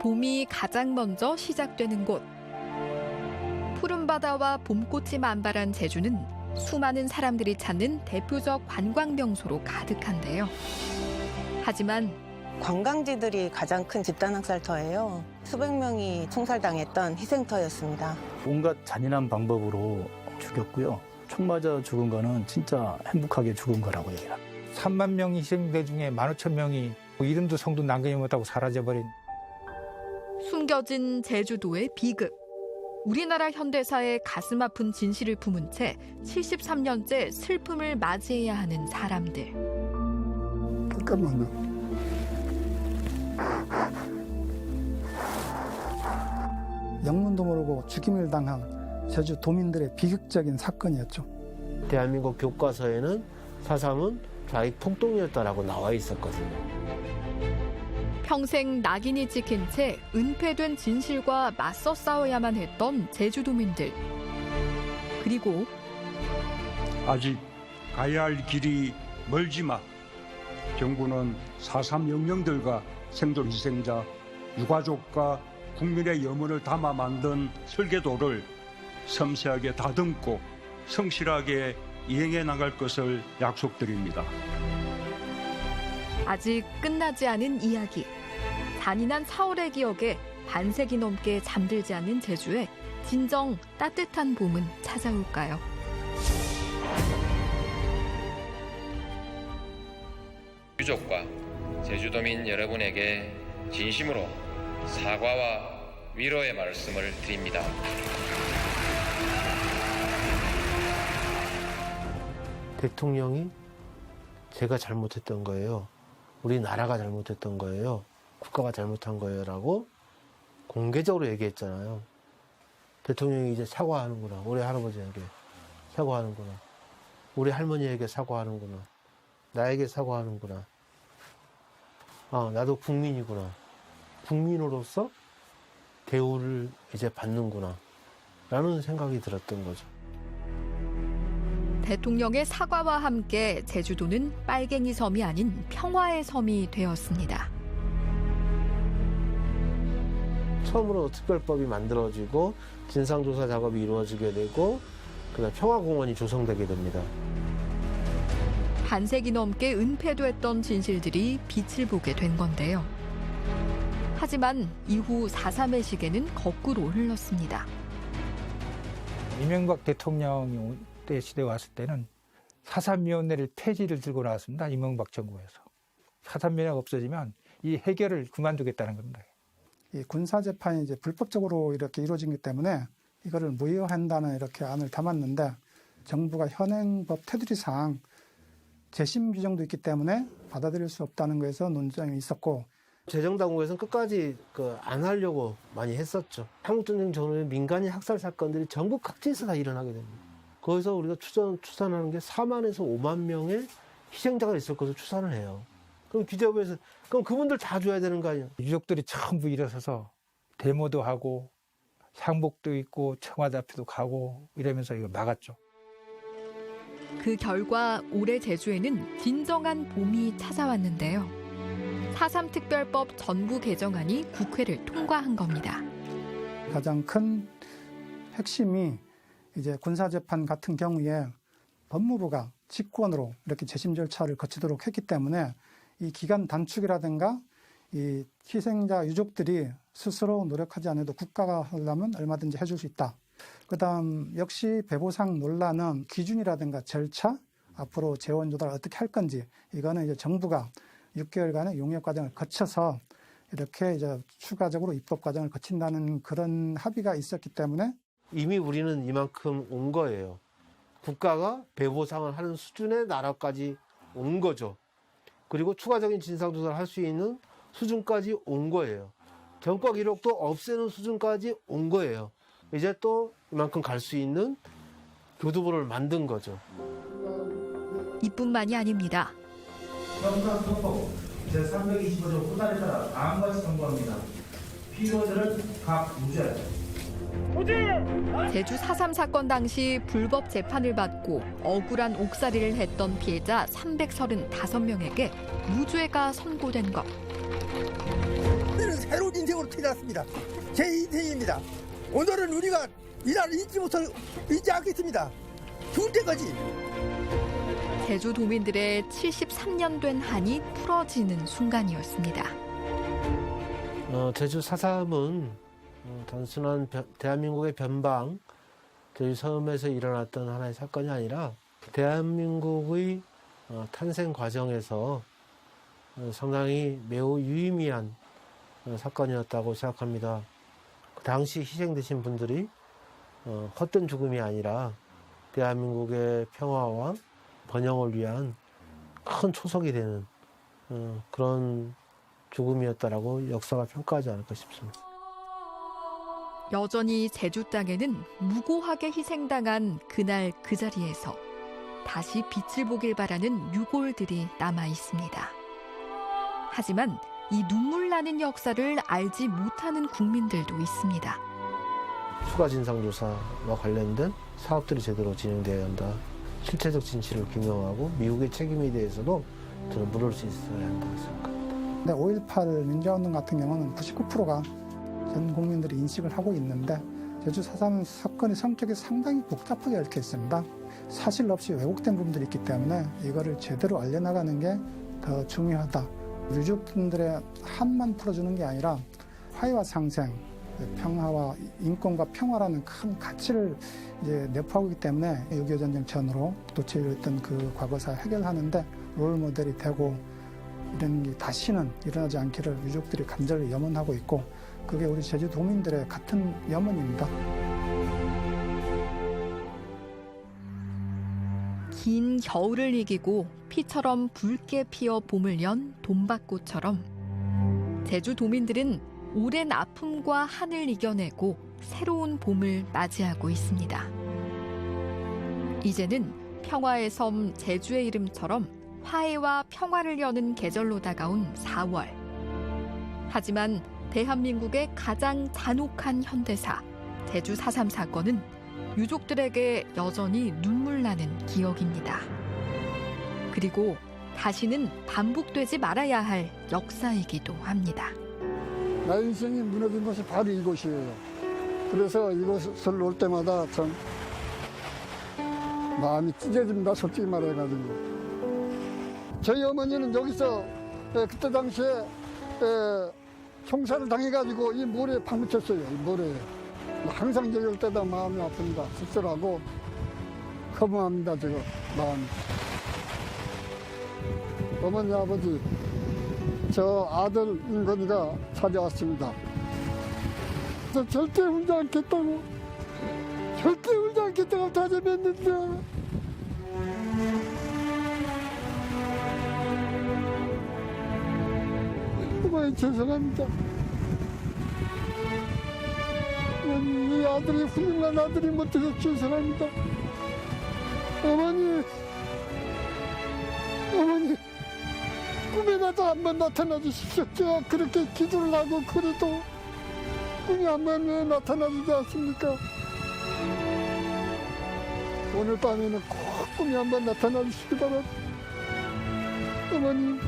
봄이 가장 먼저 시작되는 곳. 푸른 바다와 봄꽃이 만발한 제주는 수많은 사람들이 찾는 대표적 관광 명소로 가득한데요. 하지만 관광지들이 가장 큰 집단 학살터예요. 수백 명이 총살당했던 희생터였습니다. 온갖 잔인한 방법으로 죽였고요. 총 맞아 죽은 거는 진짜 행복하게 죽은 거라고 얘기를 합니다. 3만 명이 희생된 중에 15,000명이 이름도 성도 남김이 못하고 사라져버린. 숨겨진 제주도의 비극. 우리나라 현대사의 가슴 아픈 진실을 품은 채 73년째 슬픔을 맞이해야 하는 사람들. 잠깐만요. 영문도 모르고 죽임을 당한 제주 도민들의 비극적인 사건이었죠. 대한민국 교과서에는 4.3은 좌익 폭동이었다라고 나와 있었거든요. 평생 낙인이 찍힌 채 은폐된 진실과 맞서 싸워야만 했던 제주도민들. 그리고 아직 가야 할 길이 멀지만 정부는 4.3 영령들과 생존 희생자, 유가족과 국민의 염원을 담아 만든 설계도를 섬세하게 다듬고 성실하게 이행해 나갈 것을 약속드립니다. 아직 끝나지 않은 이야기. 잔인한 4월의 기억에 반세기 넘게 잠들지 않는 제주에 진정 따뜻한 봄은 찾아올까요? 유족과 제주도민 여러분에게 진심으로 사과와 위로의 말씀을 드립니다. 대통령이 제가 잘못했던 거예요. 우리나라가 잘못했던 거예요. 국가가 잘못한 거예요라고 공개적으로 얘기했잖아요. 대통령이 이제 사과하는구나. 우리 할아버지에게 사과하는구나. 우리 할머니에게 사과하는구나. 나에게 사과하는구나. 아, 나도 국민이구나. 국민으로서 대우를 이제 받는구나. 라는 생각이 들었던 거죠. 대통령의 사과와 함께 제주도는 빨갱이 섬이 아닌 평화의 섬이 되었습니다. 처음으로 특별법이 만들어지고 진상조사 작업이 이루어지게 되고 그다음 평화공원이 조성되게 됩니다. 반세기 넘게 은폐됐던 진실들이 빛을 보게 된 건데요. 하지만 이후 4.3의 시계는 거꾸로 흘렀습니다. 이명박 대통령이 때 시대에 왔을 때는 4.3위원회를 폐지를 들고 나왔습니다. 이명박 정부에서. 4.3위원회가 없어지면 이 해결을 그만두겠다는 겁니다. 이 군사재판이 이제 불법적으로 이렇게 이루어지기 때문에 이거를 무효한다는 이렇게 안을 담았는데 정부가 현행법 테두리상 재심 규정도 있기 때문에 받아들일 수 없다는 거에서 논쟁이 있었고 재정당국에서는 끝까지 안 하려고 많이 했었죠. 한국전쟁 전후에 민간인 학살 사건들이 전국 각지에서 다 일어나게 됩니다. 거기서 우리가 추산하는 게 4만에서 5만 명의 희생자가 있을 것을 추산을 해요. 그럼 기재부에서 그럼 그분들 다 줘야 되는 거 아니에요? 유족들이 전부 일어서서 데모도 하고 상복도 입고 청와대 앞에도 가고 이러면서 이걸 막았죠. 그 결과 올해 제주에는 진정한 봄이 찾아왔는데요. 4.3 특별법 전부 개정안이 국회를 통과한 겁니다. 가장 큰 핵심이 이제 군사재판 같은 경우에 법무부가 직권으로 이렇게 재심 절차를 거치도록 했기 때문에 이 기간 단축이라든가 이 희생자 유족들이 스스로 노력하지 않아도 국가가 하려면 얼마든지 해줄 수 있다. 그다음 역시 배보상 논란은 기준이라든가 절차, 앞으로 재원 조달을 어떻게 할 건지 이거는 이제 정부가 6개월간의 용역 과정을 거쳐서 이렇게 이제 추가적으로 입법 과정을 거친다는 그런 합의가 있었기 때문에 이미 우리는 이만큼 온 거예요. 국가가 배보상을 하는 수준의 나라까지 온 거죠. 그리고 추가적인 진상조사를 할 수 있는 수준까지 온 거예요. 전과 기록도 없애는 수준까지 온 거예요. 이제 또 이만큼 갈 수 있는 교두보를 만든 거죠. 이뿐만이 아닙니다. 형사소법 제325조 후단에 따라 다음과 같이 선고합니다. 피고들은 각 무죄. 제주 4.3 사건 당시 불법 재판을 받고 억울한 옥살이를 했던 피해자 335명에게 무죄가 선고된 것. 오늘은 새로운 인생으로 태어났습니다. 제 인생입니다. 오늘은 우리가 이 나라를 잊지 않겠습니다. 죽을 때까지. 제주도민들의 73년 된 한이 풀어지는 순간이었습니다. 제주 4.3은 단순한 대한민국의 변방, 제주 섬에서 일어났던 하나의 사건이 아니라 대한민국의 탄생 과정에서 상당히 매우 유의미한 사건이었다고 생각합니다. 그 당시 희생되신 분들이 헛된 죽음이 아니라 대한민국의 평화와 번영을 위한 큰 초석이 되는 그런 죽음이었다라고 역사가 평가하지 않을까 싶습니다. 여전히 제주 땅에는 무고하게 희생당한 그날 그 자리에서 다시 빛을 보길 바라는 유골들이 남아 있습니다. 하지만 이 눈물 나는 역사를 알지 못하는 국민들도 있습니다. 추가 진상조사와 관련된 사업들이 제대로 진행되어야 한다. 실체적 진실을 규명하고 미국의 책임에 대해서도 저는 물을 수 있어야 한다고 생각합니다. 근데 5.18 민주화운동 같은 경우는 99%가 전 국민들이 인식을 하고 있는데 제주 4.3 사건의 성격이 상당히 복잡하게 얽혀 있습니다. 사실 없이 왜곡된 부분들이 있기 때문에 이거를 제대로 알려나가는 게 더 중요하다. 유족분들의 한만 풀어주는 게 아니라 화해와 상생, 평화와 인권과 평화라는 큰 가치를 이제 내포하고 있기 때문에 6.25 전쟁 전으로 도처했던 그 과거사 해결하는데 롤 모델이 되고 이런 게 다시는 일어나지 않기를 유족들이 간절히 염원하고 있고 그게 우리 제주도민들의 같은 염원입니다. 긴 겨울을 이기고 피처럼 붉게 피어 봄을 연 돈밭꽃처럼 제주도민들은 오랜 아픔과 한을 이겨내고 새로운 봄을 맞이하고 있습니다. 이제는 평화의 섬 제주의 이름처럼 화해와 평화를 여는 계절로 다가온 4월. 하지만 대한민국의 가장 잔혹한 현대사 제주 4.3 사건은 유족들에게 여전히 눈물 나는 기억입니다. 그리고 다시는 반복되지 말아야 할 역사이기도 합니다. 나의 인생이 무너진 곳이 바로 이곳이에요. 그래서 이곳을 올 때마다 참 마음이 찢어집니다. 솔직히 말해가지고. 저희 어머니는 여기서 그때 당시에 총살을 당해가지고 이 모래에 파묻혔어요. 이 모래에. 항상 저기 올 때다 마음이 아픕니다. 씁쓸하고 허무합니다. 지금 마음이. 어머니 아버지 저 아들 인건이가 찾아왔습니다. 저 절대 울지 않겠다고 절대 울지 않겠다고 다짐했는데 어머니 죄송합니다. 어머니 이 아들이 훌륭한 아들이 못해서 죄송합니다. 어머니 꿈에라도 한번 나타나 주십시오. 제가 그렇게 기도를 하고 그래도 꿈이 한번 왜 나타나지 않습니까? 오늘 밤에는 꼭 꿈이 한번 나타나 주시기 바랍니다. 어머니